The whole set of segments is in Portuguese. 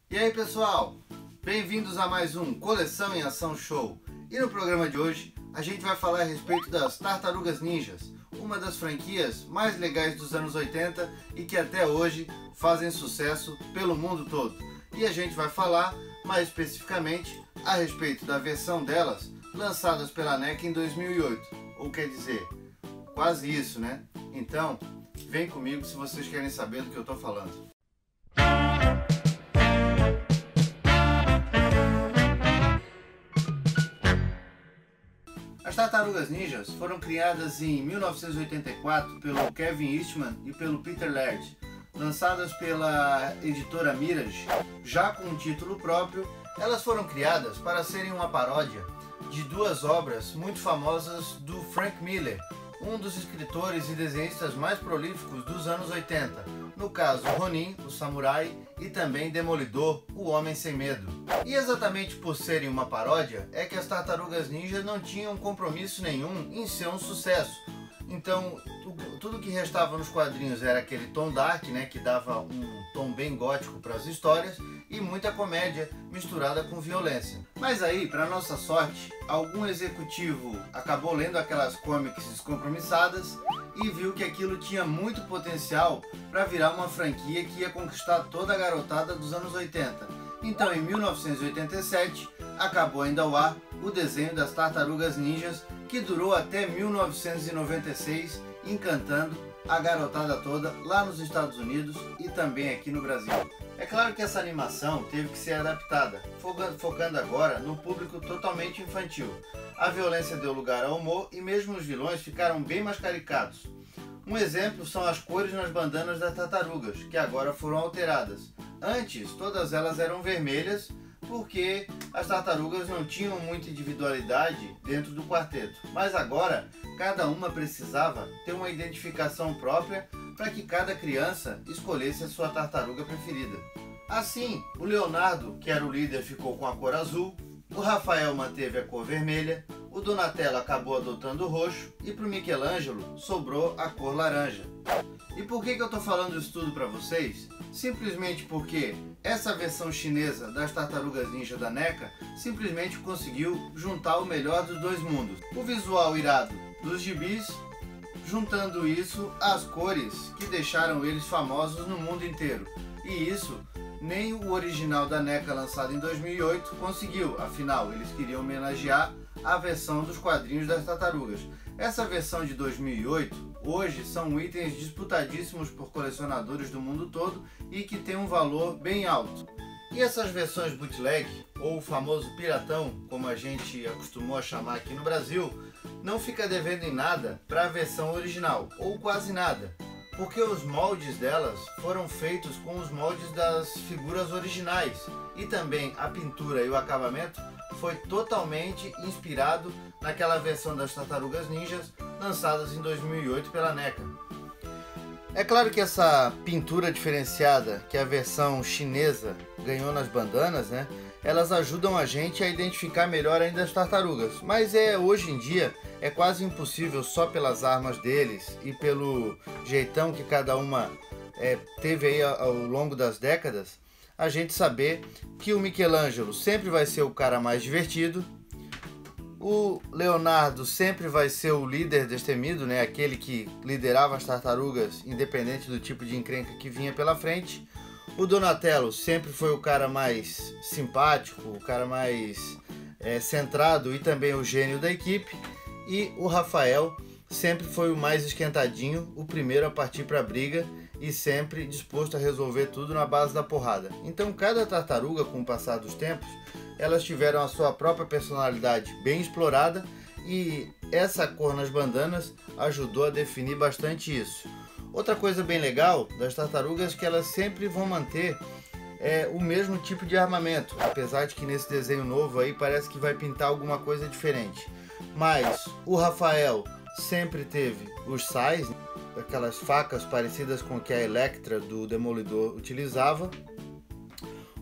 E aí pessoal, bem-vindos a mais um Coleção em Ação Show. E no programa de hoje a gente vai falar a respeito das Tartarugas Ninjas, uma das franquias mais legais dos anos 80 e que até hoje fazem sucesso pelo mundo todo. E a gente vai falar mais especificamente a respeito da versão delas lançadas pela NECA em 2008, ou quer dizer, quase isso, né? Então, vem comigo se vocês querem saber do que eu estou falando. As Tartarugas Ninjas foram criadas em 1984 pelo Kevin Eastman e pelo Peter Laird, lançadas pela editora Mirage. Já com um título próprio, elas foram criadas para serem uma paródia de duas obras muito famosas do Frank Miller, um dos escritores e desenhistas mais prolíficos dos anos 80, no caso Ronin, o Samurai, e também Demolidor, o Homem Sem Medo. E exatamente por serem uma paródia, é que as Tartarugas Ninja não tinham compromisso nenhum em ser um sucesso. Então, tudo que restava nos quadrinhos era aquele tom dark, né, que dava um tom bem gótico para as histórias, e muita comédia misturada com violência. Mas aí, para nossa sorte, algum executivo acabou lendo aquelas comics descompromissadas e viu que aquilo tinha muito potencial para virar uma franquia que ia conquistar toda a garotada dos anos 80. Então, em 1987, acabou indo ao ar o desenho das Tartarugas Ninjas, que durou até 1996, encantando a garotada toda lá nos Estados Unidos e também aqui no Brasil. É claro que essa animação teve que ser adaptada, focando agora no público totalmente infantil. A violência deu lugar ao humor e mesmo os vilões ficaram bem mais caricatos. Um exemplo são as cores nas bandanas das tartarugas, que agora foram alteradas. Antes, todas elas eram vermelhas, porque as tartarugas não tinham muita individualidade dentro do quarteto. Mas agora, cada uma precisava ter uma identificação própria para que cada criança escolhesse a sua tartaruga preferida. Assim, o Leonardo, que era o líder, ficou com a cor azul, o Rafael manteve a cor vermelha, o Donatello acabou adotando o roxo e para o Michelangelo sobrou a cor laranja. E por que eu estou falando isso tudo para vocês? Simplesmente porque essa versão chinesa das Tartarugas Ninja da NECA simplesmente conseguiu juntar o melhor dos dois mundos. O visual irado dos gibis, juntando isso às cores que deixaram eles famosos no mundo inteiro. E isso nem o original da NECA lançado em 2008 conseguiu, afinal eles queriam homenagear a versão dos quadrinhos das tartarugas. Essa versão de 2008 hoje são itens disputadíssimos por colecionadores do mundo todo e que tem um valor bem alto. E essas versões bootleg, ou o famoso piratão, como a gente acostumou a chamar aqui no Brasil, não fica devendo em nada para a versão original, ou quase nada, porque os moldes delas foram feitos com os moldes das figuras originais e também a pintura e o acabamento foi totalmente inspirado naquela versão das Tartarugas Ninjas lançadas em 2008 pela NECA. É claro que essa pintura diferenciada que a versão chinesa ganhou nas bandanas, né, elas ajudam a gente a identificar melhor ainda as tartarugas, mas hoje em dia é quase impossível só pelas armas deles e pelo jeitão que cada uma teve aí ao longo das décadas, a gente saber que o Michelangelo sempre vai ser o cara mais divertido, o Leonardo sempre vai ser o líder destemido, né? Aquele que liderava as tartarugas independente do tipo de encrenca que vinha pela frente. O Donatello sempre foi o cara mais simpático, o cara mais centrado e também o gênio da equipe. E o Rafael sempre foi o mais esquentadinho, o primeiro a partir para a briga e sempre disposto a resolver tudo na base da porrada. Então cada tartaruga, com o passar dos tempos, elas tiveram a sua própria personalidade bem explorada e essa cor nas bandanas ajudou a definir bastante isso. Outra coisa bem legal das tartarugas é que elas sempre vão manter o mesmo tipo de armamento, apesar de que nesse desenho novo aí parece que vai pintar alguma coisa diferente. Mas o Rafael sempre teve os sais, aquelas facas parecidas com que a Elektra do Demolidor utilizava.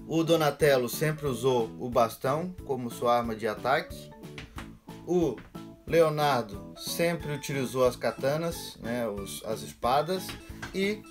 O Donatello sempre usou o bastão como sua arma de ataque. O Leonardo sempre utilizou as katanas, né, as espadas. E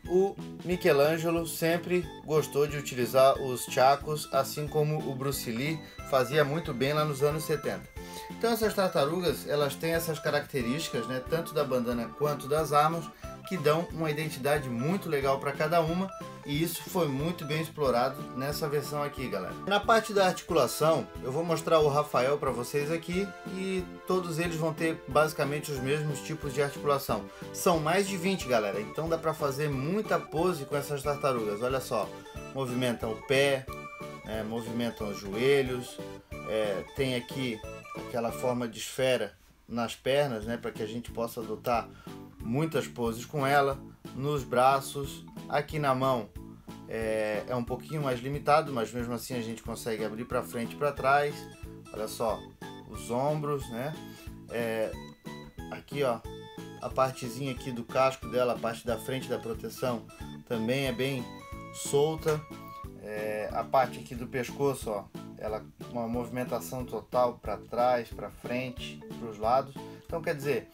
o Michelangelo sempre gostou de utilizar os chacos, assim como o Bruce Lee fazia muito bem lá nos anos 70. Então essas tartarugas, elas têm essas características, né, tanto da bandana quanto das armas, que dão uma identidade muito legal para cada uma, e isso foi muito bem explorado nessa versão aqui, galera. Na parte da articulação, eu vou mostrar o Rafael para vocês aqui, e todos eles vão ter basicamente os mesmos tipos de articulação. São mais de 20, galera, então dá para fazer muita pose com essas tartarugas. Olha só, movimentam o pé, movimentam os joelhos, tem aqui aquela forma de esfera nas pernas, né, para que a gente possa adotar muitas poses com ela, nos braços, aqui na mão é um pouquinho mais limitado, mas mesmo assim a gente consegue abrir para frente e para trás. Olha só, os ombros, né? Aqui ó, a partezinha aqui do casco dela, a parte da frente da proteção também é bem solta. A parte aqui do pescoço, ó, ela uma movimentação total para trás, para frente, para os lados. Então quer dizer,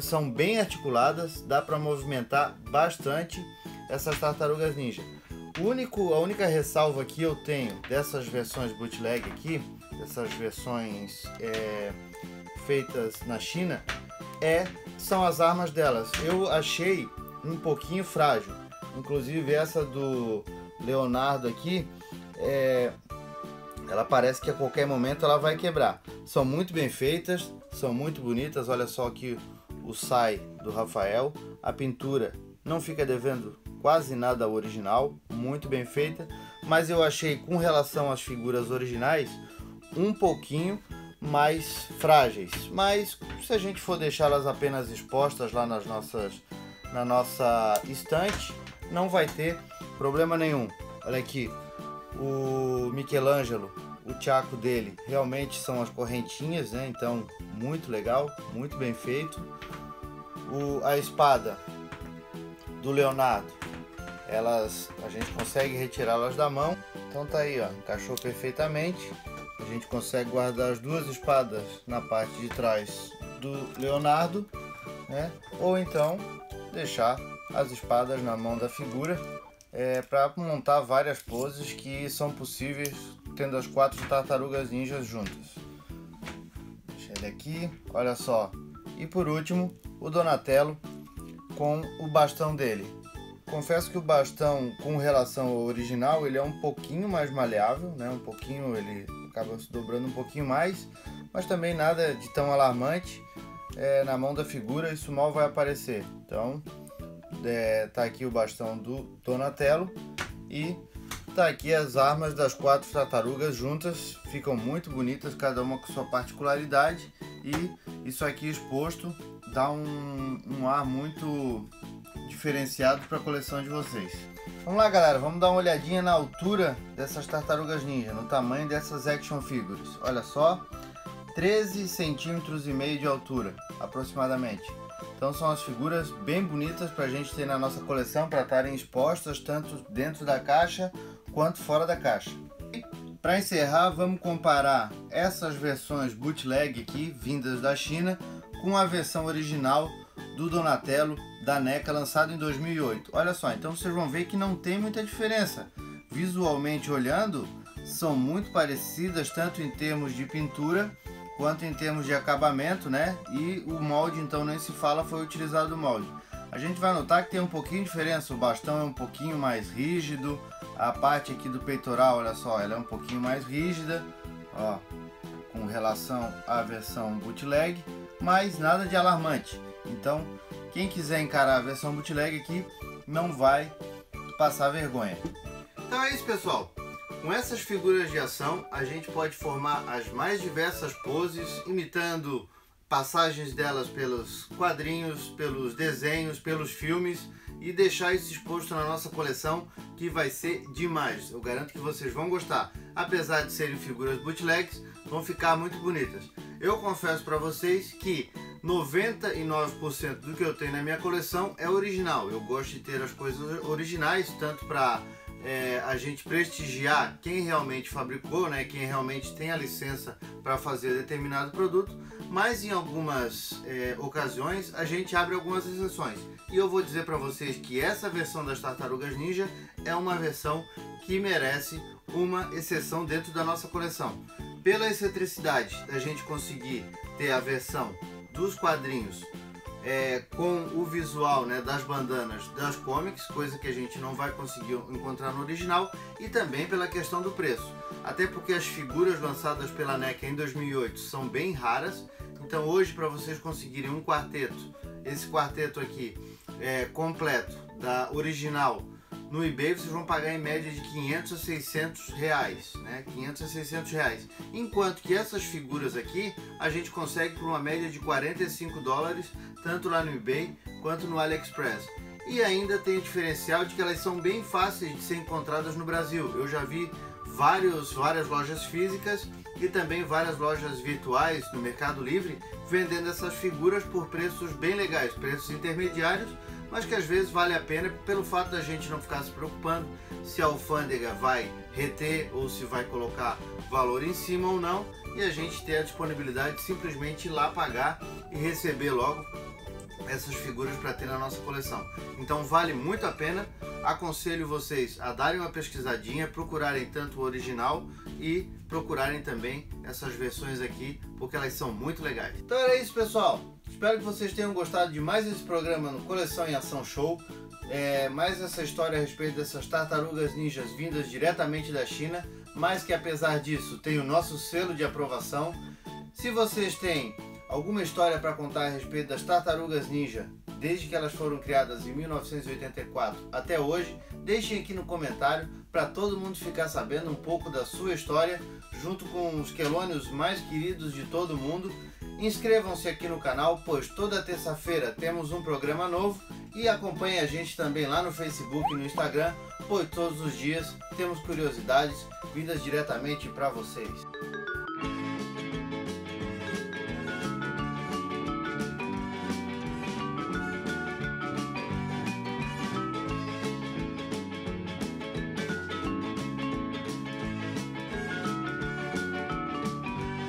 são bem articuladas, dá para movimentar bastante essas tartarugas ninja. A única ressalva que eu tenho dessas versões bootleg aqui, dessas versões feitas na China, são as armas delas. Eu achei um pouquinho frágil, inclusive essa do Leonardo aqui, ela parece que a qualquer momento ela vai quebrar. São muito bem feitas, são muito bonitas. Olha só aqui o sai do Rafael, a pintura não fica devendo quase nada ao original, muito bem feita, mas eu achei com relação às figuras originais um pouquinho mais frágeis. Mas se a gente for deixá-las apenas expostas lá na nossa estante, não vai ter problema nenhum. Olha aqui, o Michelangelo, o chaco dele realmente são as correntinhas, né? Então muito legal, muito bem feito. A espada do Leonardo, a gente consegue retirá-las da mão. Então tá aí, ó, encaixou perfeitamente. A gente consegue guardar as duas espadas na parte de trás do Leonardo, né? Ou então deixar as espadas na mão da figura, para montar várias poses que são possíveis tendo as 4 tartarugas ninjas juntas. Deixa ele aqui, olha só. E por último, o Donatello com o bastão dele. Confesso que o bastão, com relação ao original, ele é um pouquinho mais maleável, né? Ele acaba se dobrando um pouquinho mais, mas também nada de tão alarmante. Na mão da figura isso mal vai aparecer. Então tá aqui o bastão do Donatello e tá aqui as armas das 4 tartarugas juntas. Ficam muito bonitas, cada uma com sua particularidade, e isso aqui exposto dá um ar muito diferenciado para a coleção de vocês. Vamos lá, galera, vamos dar uma olhadinha na altura dessas tartarugas ninja, no tamanho dessas action figures. Olha só, 13,5 centímetros de altura aproximadamente. Então são as figuras bem bonitas para a gente ter na nossa coleção, para estarem expostas tanto dentro da caixa quanto fora da caixa. Para encerrar, vamos comparar essas versões bootleg aqui, vindas da China, com a versão original do Donatello da NECA, lançado em 2008. Olha só, então vocês vão ver que não tem muita diferença. Visualmente olhando, são muito parecidas, tanto em termos de pintura quanto em termos de acabamento, né? E o molde, então, nem se fala, foi utilizado o molde. A gente vai notar que tem um pouquinho de diferença, o bastão é um pouquinho mais rígido, a parte aqui do peitoral, olha só, ela é um pouquinho mais rígida, ó, com relação à versão bootleg, mas nada de alarmante. Então, quem quiser encarar a versão bootleg aqui, não vai passar vergonha. Então é isso, pessoal. Com essas figuras de ação, a gente pode formar as mais diversas poses, imitando passagens delas pelos quadrinhos, pelos desenhos, pelos filmes, e deixar isso exposto na nossa coleção, que vai ser demais. Eu garanto que vocês vão gostar. Apesar de serem figuras bootlegs, vão ficar muito bonitas. Eu confesso para vocês que 99% do que eu tenho na minha coleção é original. Eu gosto de ter as coisas originais, tanto para a gente prestigiar quem realmente fabricou, né, quem realmente tem a licença para fazer determinado produto, mas em algumas ocasiões a gente abre algumas exceções. E eu vou dizer para vocês que essa versão das Tartarugas Ninja é uma versão que merece uma exceção dentro da nossa coleção. Pela excentricidade da gente conseguir ter a versão dos quadrinhos com o visual, né, das bandanas das comics, coisa que a gente não vai conseguir encontrar no original, e também pela questão do preço, até porque as figuras lançadas pela NECA em 2008 são bem raras. Então hoje, para vocês conseguirem um quarteto, esse quarteto aqui completo da original no eBay, vocês vão pagar em média de 500 a 600 reais, né? 500 a 600 reais. Enquanto que essas figuras aqui a gente consegue por uma média de 45 dólares, tanto lá no eBay quanto no AliExpress. E ainda tem o diferencial de que elas são bem fáceis de ser encontradas no Brasil. Eu já vi várias lojas físicas e também várias lojas virtuais no Mercado Livre vendendo essas figuras por preços bem legais, preços intermediários, mas que às vezes vale a pena pelo fato da gente não ficar se preocupando se a alfândega vai reter ou se vai colocar valor em cima ou não, e a gente ter a disponibilidade de simplesmente ir lá pagar e receber logo essas figuras para ter na nossa coleção. Então vale muito a pena. Aconselho vocês a darem uma pesquisadinha, procurarem tanto o original e procurarem também essas versões aqui, porque elas são muito legais. Então era isso, pessoal. Espero que vocês tenham gostado de mais esse programa no Coleção em Ação Show. Mais essa história a respeito dessas tartarugas ninjas vindas diretamente da China, mas que apesar disso tem o nosso selo de aprovação. Se vocês têm alguma história para contar a respeito das tartarugas ninja, desde que elas foram criadas em 1984 até hoje, deixem aqui no comentário para todo mundo ficar sabendo um pouco da sua história, junto com os quelônios mais queridos de todo mundo. Inscrevam-se aqui no canal, pois toda terça-feira temos um programa novo, e acompanhem a gente também lá no Facebook e no Instagram, pois todos os dias temos curiosidades vindas diretamente para vocês.